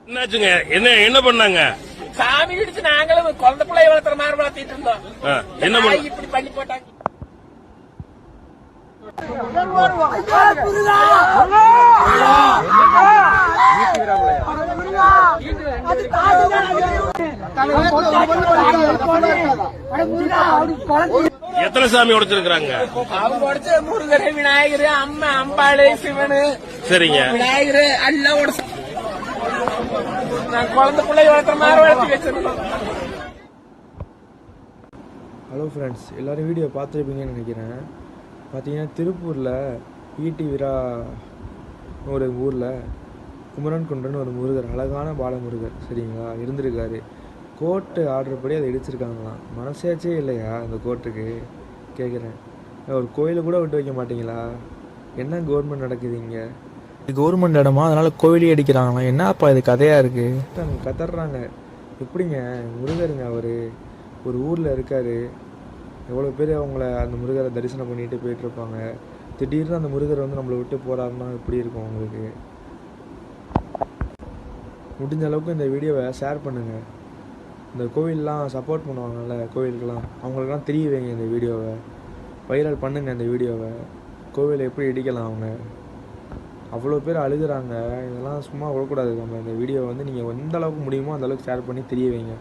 என்னாச்சுங்க? என்ன என்ன பண்ணாங்க? சாமி இடிச்சு நாங்களும் குழந்தை பிள்ளை வளர்த்துற மாதிரி வளர்த்திட்டு இருந்தோம். என்ன பண்ண இப்படி பண்ணி போட்டாங்க. எத்தனை சாமி உடைச்சிருக்காங்க? அவங்க உடைச்ச முருகர், விநாயகர், அம்மா, அம்பாளு, சிவனு, சரிங்க, விநாயகர் எல்லாம் உடைச்சு நான் குழந்தை பிள்ளை வளர்த்துற மாதிரி வளர்த்தி வச்சிருந்தோம். ஹலோ ஃப்ரெண்ட்ஸ், எல்லோரும் வீடியோ பார்த்துருப்பீங்கன்னு நினைக்கிறேன். பார்த்தீங்கன்னா திருப்பூரில் ஈட்டி விரா ஒரு ஊரில் குமரன் குன்றன்னு ஒரு முருகர், அழகான பாலமுருகர் சரிங்களா இருந்திருக்காரு. கோர்ட்டு ஆர்டர் படி அதை இடிச்சிருக்காங்களாம். மனசாச்சே இல்லையா அந்த கோர்ட்டுக்கு கேட்குறேன். ஒரு கோயிலை கூட விட்டு வைக்க மாட்டீங்களா? என்ன கவர்மெண்ட் நடக்குது இங்கே? கவர்மெண்ட் இடமா, அதனால் கோயிலே அடிக்கிறாங்களாம். என்னப்பா இது கதையாக இருக்குது? கதறாங்க. எப்படிங்க முருகருங்க அவர் ஒரு ஊரில் இருக்கார். எவ்வளோ பேர் அவங்கள அந்த முருகரை தரிசனம் பண்ணிட்டு போயிட்டுருப்பாங்க. திடீர்னு அந்த முருகர் வந்து நம்மளை விட்டு போகிறாருன்னா எப்படி இருக்கும் உங்களுக்கு? முடிஞ்ச அளவுக்கு இந்த வீடியோவை ஷேர் பண்ணுங்கள். இந்த கோவிலெலாம் சப்போர்ட் பண்ணுவாங்கள்ல கோவிலுக்கெலாம், அவங்களுக்கெல்லாம் தெரிய வைங்க. இந்த வீடியோவை வைரல் பண்ணுங்கள். இந்த வீடியோவை கோவிலை எப்படி இடிக்கலாம் அவங்க அவ்வளோ பேர் அழுகுறாங்க. இதெல்லாம் சும்மா விடக்கூடாது. நம்ம இந்த வீடியோவை வந்து நீங்கள் எந்த அளவுக்கு முடியுமோ அந்த அளவுக்கு ஷேர் பண்ணி தெரிய வைங்க.